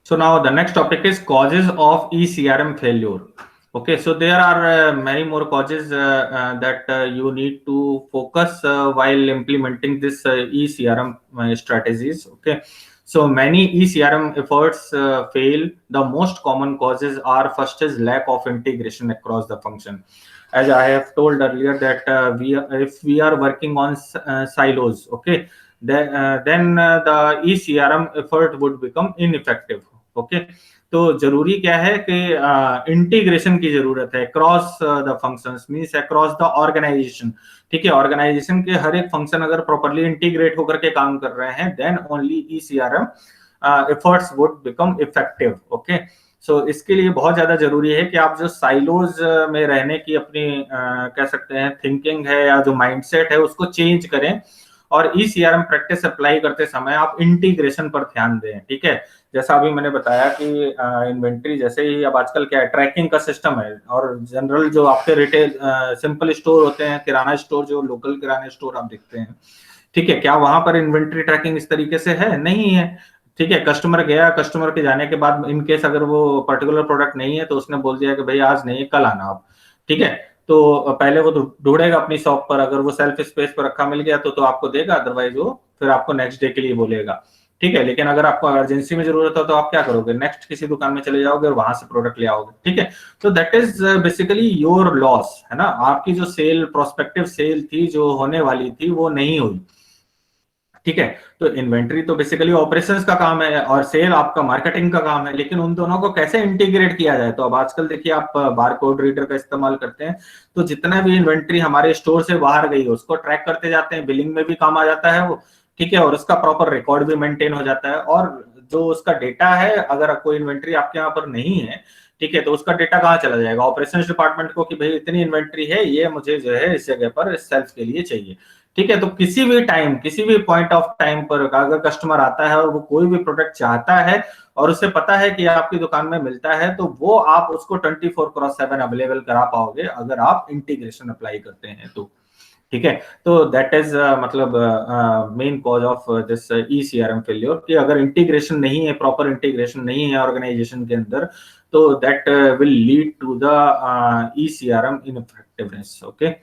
So now the next topic is causes of eCRM failure. Okay, so there are many more causes that you need to focus while implementing this eCRM strategies. Okay, so many eCRM efforts fail. The most common causes are: first is lack of integration across the function. As I have told earlier that if we are working on silos, okay, then the eCRM effort would become ineffective. Okay, तो जरूरी क्या है कि integration की जरूरत है across the functions, means across the organisation. ठीक है, ऑर्गेनाइजेशन के हर एक फंक्शन अगर प्रॉपर्ली इंटीग्रेट होकर के काम कर रहे हैं, then only ECRM efforts would become effective. Okay, so इसके लिए बहुत ज्यादा जरूरी है कि आप जो साइलोज में रहने की अपनी कह सकते हैं थिंकिंग है या जो माइंडसेट है उसको चेंज करें, और ईसीआरएम प्रैक्टिस अप्लाई करते समय आप इंटीग्रेशन पर ध्यान दें। ठीक है, जैसा अभी मैंने बताया कि इन्वेंट्री जैसे ही अब आजकल क्या है, ट्रैकिंग का सिस्टम है, और जनरल जो आपके रिटेल सिंपल स्टोर होते हैं, किराना स्टोर, जो लोकल किराना स्टोर आप देखते हैं, ठीक है, क्या वहां पर इन्वेंट्री ट्रैकिंग इस तरीके से है? नहीं है। ठीक है, कस्टमर गया, कस्टमर के जाने के बाद इन केस अगर वो पर्टिकुलर प्रोडक्ट नहीं है तो उसने बोल दिया कि भाई आज नहीं, कल आना आप। ठीक है, तो पहले वो ढूंढेगा अपनी शॉप पर, अगर वो सेल्फ स्पेस पर रखा मिल गया तो आपको देगा, अदरवाइज वो फिर आपको नेक्स्ट डे के लिए बोलेगा। ठीक है, लेकिन अगर आपको इमरजेंसी में जरूरत हो तो आप क्या करोगे, नेक्स्ट किसी दुकान में चले जाओगे और वहां से प्रोडक्ट ले आओगे। ठीक है, तो that is basically your loss, है ना। आपकी जो सेल, प्रोस्पेक्टिव सेल थी जो होने वाली थी, वो नहीं हुई। ठीक है, तो इन्वेंट्री तो बेसिकली ऑपरेशंस का काम है और सेल आपका मार्केटिंग का काम है, लेकिन उन दोनों को कैसे इंटीग्रेट किया जाए। तो अब आजकल देखिए, आप बारकोड रीडर का इस्तेमाल करते हैं, तो जितना भी इन्वेंट्री हमारे स्टोर से बाहर गई उसको ट्रैक करते जाते हैं, बिलिंग में भी काम आ जाता है वो। ठीक है, और उसका प्रॉपर रिकॉर्ड भी मेंटेन हो जाता है, और जो उसका डेटा है, अगर कोई इन्वेंट्री आपके यहाँ पर नहीं है, ठीक है, तो उसका डेटा कहाँ चला जाएगा? ऑपरेशंस डिपार्टमेंट को, कि भाई इतनी इन्वेंट्री है, ये मुझे जो है इस जगह पर इस सेल्फ के लिए चाहिए। ठीक है, तो किसी भी टाइम, किसी भी पॉइंट ऑफ टाइम पर अगर कस्टमर आता है और वो कोई भी प्रोडक्ट चाहता है और उसे पता है कि आपकी दुकान में मिलता है, तो वो आप उसको 24/7 अवेलेबल करा पाओगे अगर आप इंटीग्रेशन अप्लाई करते हैं तो। ठीक है, तो दैट इज मतलब main cause of this ECRM failure, कि अगर इंटीग्रेशन नहीं है, प्रॉपर इंटीग्रेशन नहीं है ऑर्गेनाइजेशन के अंदर, तो that will lead to the ECRM ineffectiveness. Okay,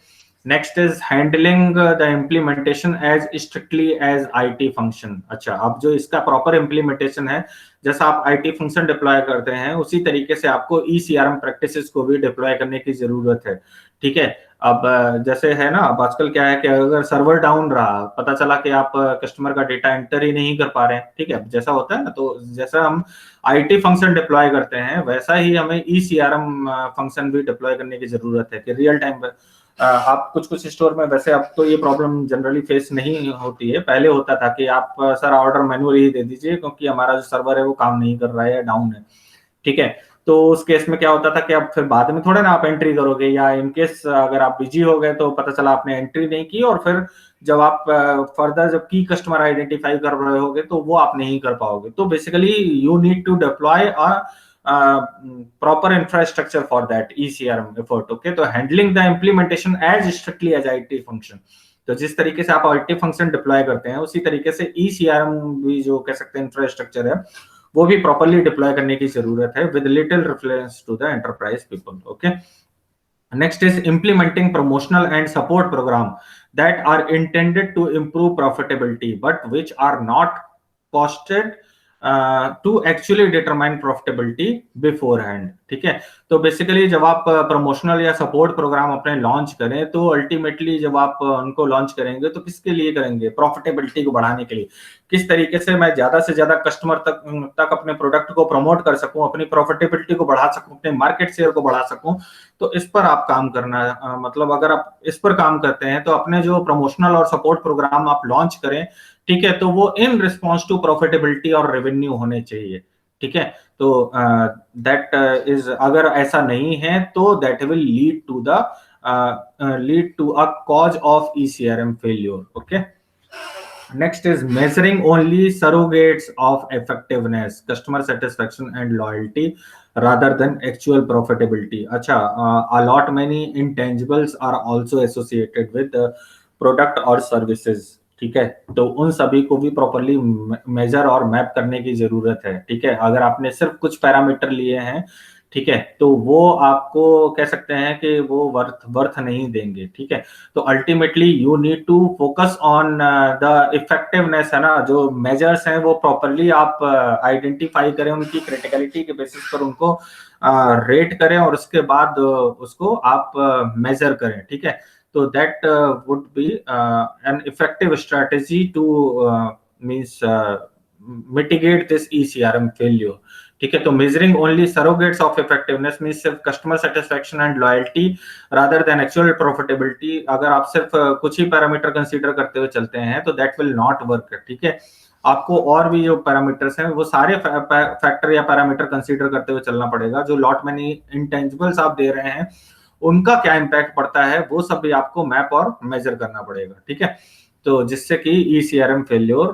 next is handling the implementation as strictly as IT function. अच्छा, अब जो इसका प्रॉपर इम्प्लीमेंटेशन है, जैसा आप आईटी फंक्शन डिप्लॉय करते हैं उसी तरीके से आपको ईसीआरएम प्रैक्टिसेस को भी डिप्लॉय करने की जरूरत है। ठीक है, अब जैसे है ना, अब आजकल क्या है कि अगर सर्वर डाउन रहा, पता चला कि आप कस्टमर का डेटा एंटर ही नहीं कर पा रहे हैं, ठीक है, जैसा होता है ना, तो जैसा हम आईटी फंक्शन डिप्लॉय करते हैं वैसा ही हमें ईसीआरएम फंक्शन भी डिप्लॉय करने की जरूरत है, कि रियल टाइम आप कुछ कुछ स्टोर में, वैसे अब तो ये प्रॉब्लम जनरली फेस नहीं होती है, पहले होता था कि आप सर ऑर्डर मैनुअली ही दे दीजिए क्योंकि हमारा जो सर्वर है वो काम नहीं कर रहा है या डाउन है। ठीक है, तो उस केस में क्या होता था कि अब फिर बाद में थोड़ा ना आप एंट्री करोगे, या इनकेस अगर आप बिजी हो गए तो पता चला आपने एंट्री नहीं की, और फिर जब आप फर्दर जब की कस्टमर आइडेंटिफाई कर रहे होगे तो वो आप नहीं कर पाओगे। तो basically you need to deploy a proper infrastructure for that ECRM effort. Okay, तो handling the implementation as strictly as IT function, तो जिस तरीके से आप IT फंक्शन डिप्लॉय करते हैं उसी तरीके से ECRM भी जो कह सकते हैं इंफ्रास्ट्रक्चर है वो भी प्रॉपरली डिप्लॉय करने की जरूरत है, with little reference to the enterprise people. Okay, next is implementing promotional and support program that are intended to improve profitability but which are not costed to actually determine profitability beforehand. ठीक है, तो basically जब आप promotional या support programme अपने launch करें तो ultimately जब आप उनको लॉन्च करेंगे तो किसके लिए करेंगे? प्रॉफिटेबिलिटी को बढ़ाने के लिए। किस तरीके से मैं ज्यादा से ज्यादा कस्टमर तक अपने प्रोडक्ट को प्रमोट कर सकूं, अपनी प्रॉफिटेबिलिटी को बढ़ा सकूं, अपने मार्केट शेयर को बढ़ा सकूं, तो इस पर आप काम करना, मतलब अगर आप इस पर काम करते हैं तो अपने जो प्रमोशनल और सपोर्ट प्रोग्राम आप लॉन्च करें, ठीक है, तो वो इन रिस्पॉन्स टू प्रॉफिटेबिलिटी और रेवेन्यू होने चाहिए। ठीक है, तो दैट इज, अगर ऐसा नहीं है तो that will lead to a cause of ECRM failure. Okay, next is measuring only surrogates of effectiveness, customer satisfaction and loyalty rather than actual profitability. अच्छा, a lot many intangibles are also associated with the product or services. ठीक है, तो उन सभी को भी properly major और map करने की जरूरत है। ठीक है, अगर आपने सिर्फ कुछ पैरामीटर लिए हैं, ठीक है, तो वो आपको कह सकते हैं कि वो वर्थ नहीं देंगे। ठीक है, तो ultimately you need to focus on the effectiveness, है ना, जो मेजर्स हैं वो प्रॉपर्ली आप आइडेंटिफाई करें, उनकी क्रिटिकलिटी के बेसिस पर उनको रेट करें और उसके बाद उसको आप मेजर करें। ठीक है, तो that would be an effective strategy to means mitigate this ECRM failure. ठीक है, तो measuring only surrogates of effectiveness means सिर्फ customer satisfaction and loyalty rather than actual profitability, अगर आप सिर्फ कुछ ही पैरामीटर कंसीडर करते हुए चलते हैं तो that will not work। ठीक है, आपको और भी जो पैरामीटर्स हैं वो सारे फैक्टर या पैरामीटर कंसीडर करते हुए चलना पड़ेगा। जो लॉट मैनी इंटेंजिबल्स आप दे रहे हैं उनका क्या इम्पैक्ट पड़ता है वो सब भी आपको मैप और मेजर करना पड़ेगा। ठीक है, तो जिससे कि ECRM फेल्योर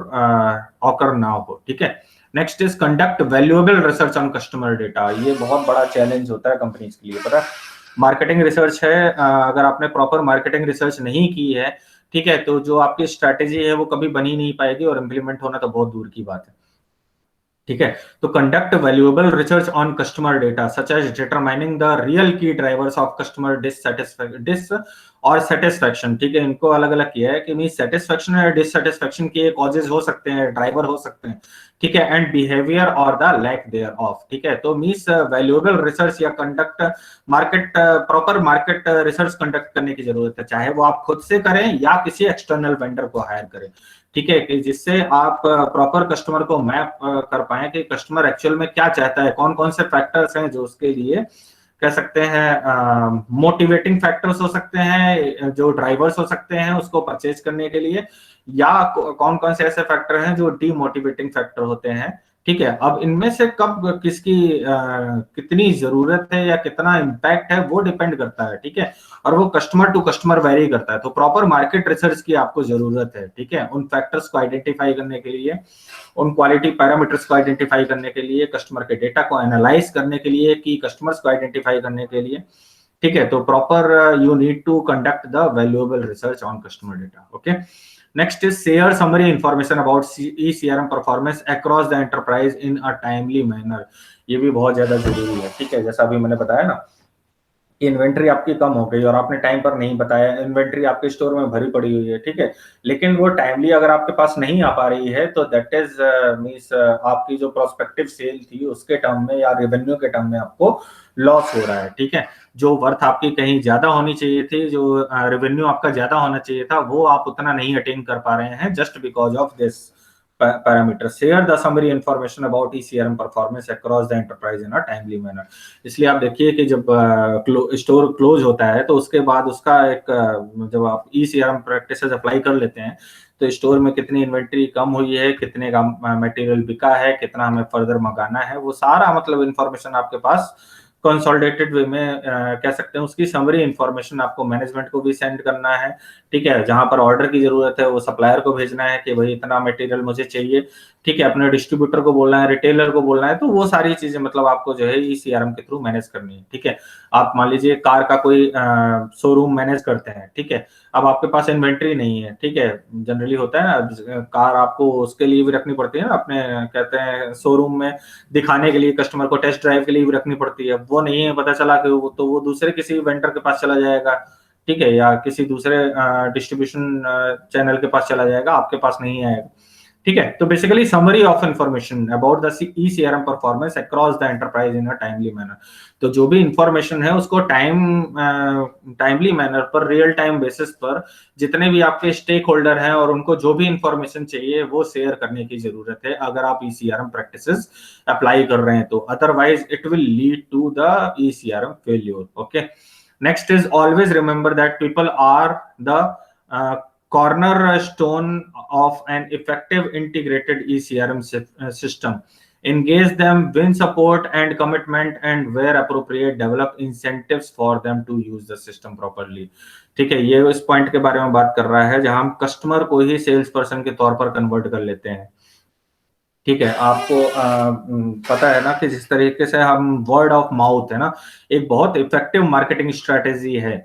ऑकर ना हो। ठीक है, next is conduct valuable research on customer data. ये बहुत बड़ा चैलेंज होता है कंपनीज के लिए, पता है। मार्केटिंग रिसर्च है, अगर आपने प्रॉपर मार्केटिंग रिसर्च नहीं की है, ठीक है, तो जो आपकी स्ट्रैटेजी है वो कभी बनी नहीं पाएगी और इम्प्लीमेंट होना तो बहुत दूर की बात है। ठीक है, तो conduct valuable research on customer data such as determining the real key drivers of customer dis और सेटिस्फेक्शन। ठीक है, इनको अलग अलग किया है कि मीन सेटिस्फेक्शन और डिससेटिस्फेक्शन के कॉजेज हो सकते हैं, ड्राइवर हो सकते हैं। ठीक है, एंड बिहेवियर और द लैक देयर ऑफ। ठीक है, तो मीन्स वैल्यूएबल रिसर्च या conduct market proper market research conduct करने की जरूरत है, चाहे वो आप खुद से करें या किसी एक्सटर्नल वेंडर को हायर करें। ठीक है, कि जिससे आप प्रॉपर कस्टमर को मैप कर पाए कि कस्टमर एक्चुअल में क्या चाहता है, कौन कौन से फैक्टर्स हैं जो उसके लिए कह सकते हैं मोटिवेटिंग फैक्टर्स हो सकते हैं, जो ड्राइवर्स हो सकते हैं उसको परचेज करने के लिए, या कौन कौन से ऐसे फैक्टर हैं जो डीमोटिवेटिंग फैक्टर होते हैं। ठीक है, अब इनमें से कब किसकी कितनी जरूरत है या कितना इम्पैक्ट है वो डिपेंड करता है। ठीक है, और वो कस्टमर टू कस्टमर वेरी करता है, तो प्रॉपर मार्केट रिसर्च की आपको जरूरत है। ठीक है, उन फैक्टर्स को आइडेंटिफाई करने के लिए, उन क्वालिटी पैरामीटर्स को आइडेंटिफाई करने के लिए, कस्टमर के डेटा को एनालाइज करने के लिए, कि कस्टमर्स को आइडेंटिफाई करने के लिए। ठीक है, तो proper you need to conduct the valuable research on customer data. Okay, next is share summary information about ECRM performance across the enterprise in a timely manner. ये भी बहुत ज्यादा जरूरी है। ठीक है, जैसा अभी मैंने बताया ना, इन्वेंट्री आपकी कम हो गई और आपने टाइम पर नहीं बताया, इन्वेंट्री आपके स्टोर में भरी पड़ी हुई है। ठीक है, लेकिन वो टाइमली अगर आपके पास नहीं आ पा रही है तो दैट इज मींस आपकी जो प्रोस्पेक्टिव सेल थी उसके टर्म में या रेवेन्यू के टर्म में आपको लॉस हो रहा है। ठीक है, जो वर्थ आपकी कहीं ज्यादा होनी चाहिए थी, जो रेवेन्यू आपका ज्यादा होना चाहिए था, वो आप उतना नहीं अटेन कर पा रहे हैं just because of this parameter. Share the summary information about ECRM performance across the enterprise in a timely manner. इसलिए आप देखिए कि जब स्टोर क्लोज होता है तो उसके बाद उसका एक जब आप ECRM प्रैक्टिसेस अप्लाई कर लेते हैं तो स्टोर में कितनी इन्वेंट्री कम हुई है, कितने का मटेरियल बिका है, कितना हमें फर्दर मंगाना है, वो सारा मतलब इंफॉर्मेशन आपके पास कंसोलिडेटेड वे में कह सकते हैं। उसकी समरी इंफॉर्मेशन आपको मैनेजमेंट को भी सेंड करना है। ठीक है, जहां पर ऑर्डर की जरूरत है वो सप्लायर को भेजना है कि भाई इतना मटेरियल मुझे चाहिए। ठीक है, अपने डिस्ट्रीब्यूटर को बोलना है, रिटेलर को बोलना है, तो वो सारी चीजें मतलब आपको जो है ECRM के थ्रू मैनेज करनी है। ठीक है, आप मान लीजिए कार का कोई शोरूम मैनेज करते हैं। ठीक है, अब आपके पास इन्वेंट्री नहीं है। ठीक है, जनरली होता है ना, कार आपको उसके लिए भी रखनी पड़ती है ना, अपने कहते हैं शोरूम में दिखाने के लिए, कस्टमर को टेस्ट ड्राइव के लिए भी रखनी पड़ती है। वो नहीं है, पता चला कि वो तो वो दूसरे किसी वेंडर के पास चला जाएगा। ठीक है, या किसी दूसरे डिस्ट्रीब्यूशन चैनल के पास चला जाएगा, आपके पास नहीं आएगा। ठीक है, तो basically summary of information about the ECRM performance across the enterprise in a timely manner. तो जो भी इंफॉर्मेशन है उसको टाइमली मैनर पर, रियल टाइम बेसिस पर जितने भी आपके स्टेक होल्डर हैं और उनको जो भी इंफॉर्मेशन चाहिए वो शेयर करने की जरूरत है अगर आप ECRM प्रैक्टिसेस अप्लाई कर रहे हैं तो, otherwise it will lead to the ECRM failure. Okay, next is always remember that people are the cornerstone of an effective integrated ECRM system. Engage them, win support and commitment, and where appropriate develop incentives for them to use the system properly. ठीक है, ये इस point के बारे में बात कर रहा है जहां हम कस्टमर को ही सेल्स पर्सन के तौर पर कन्वर्ट कर लेते हैं। ठीक है, आपको पता है ना कि जिस तरीके से हम वर्ड ऑफ माउथ है ना, एक बहुत इफेक्टिव मार्केटिंग स्ट्रेटेजी है।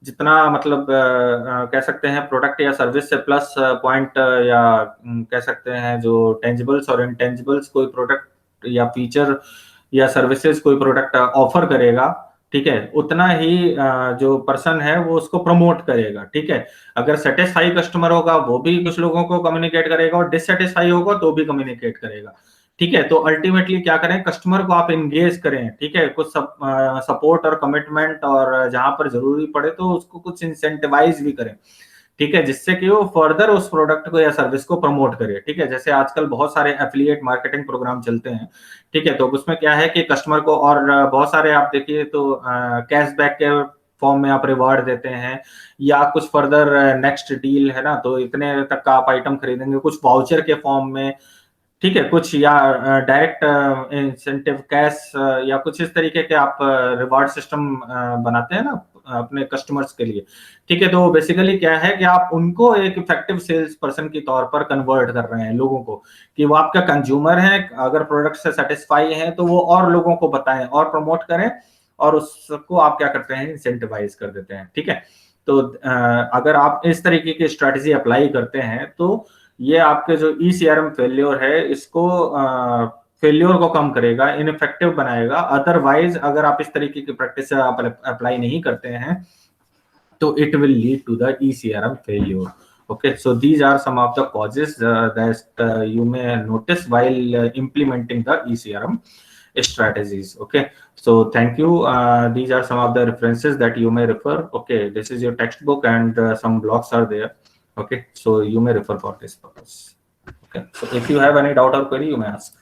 जितना मतलब कह सकते हैं प्रोडक्ट या सर्विस से प्लस पॉइंट या कह सकते हैं जो टेंजिबल्स और इंटेंजिबल्स कोई प्रोडक्ट या फीचर या सर्विसेज कोई प्रोडक्ट ऑफर करेगा, ठीक है, उतना ही जो पर्सन है वो उसको प्रमोट करेगा, ठीक है। अगर सेटिस्फाई कस्टमर होगा वो भी कुछ लोगों को कम्युनिकेट करेगा, और डिससेटिस्फाई होगा तो भी कम्युनिकेट करेगा, ठीक है। तो अल्टीमेटली क्या करें, कस्टमर को आप एंगेज करें, ठीक है, कुछ सपोर्ट और कमिटमेंट, और जहां पर जरूरी पड़े तो उसको कुछ इंसेंटिवाइज भी करें, ठीक है, जिससे कि वो फर्दर उस प्रोडक्ट को या सर्विस को प्रमोट करे, ठीक है। जैसे आजकल बहुत सारे एफिलिएट मार्केटिंग प्रोग्राम चलते हैं, ठीक है, तो उसमें क्या है कि कस्टमर को, और बहुत सारे आप देखिए तो कैशबैक के फॉर्म में आप रिवार्ड देते हैं, या कुछ फर्दर नेक्स्ट डील है ना, तो इतने तक का आप आइटम खरीदेंगे, कुछ वाउचर के फॉर्म में, ठीक है, कुछ या डायरेक्ट इंसेंटिव कैश, या कुछ इस तरीके के आप रिवार्ड सिस्टम बनाते हैं ना अपने कस्टमर्स के लिए, ठीक है। तो बेसिकली क्या है कि आप उनको एक इफेक्टिव सेल्स पर्सन के तौर पर कन्वर्ट कर रहे हैं लोगों को, कि वो आपका कंज्यूमर है, अगर प्रोडक्ट से सेटिस्फाई है तो वो और लोगों को बताएं और प्रमोट करें, और उसको आप क्या करते हैं, इंसेंटिवाइज कर देते हैं, ठीक है। तो अगर आप इस तरीके की स्ट्रेटेजी अप्लाई करते हैं तो ये आपके जो ई सीआरएम फेल्योर है इसको फेल्योर को कम करेगा, इनइफेक्टिव बनाएगा। अदरवाइज अगर आप इस तरीके की प्रैक्टिस आप अप्लाई नहीं करते हैं तो it will lead to the ECRM failure. Okay, so these are some of the causes that you may notice while implementing the ECRM strategies. Okay, so thank you. These are some of the references that you may refer. Okay, this is your textbook and some blogs are there. Okay, so you may refer for this purpose. Okay, so if you have any doubt or query, you may ask.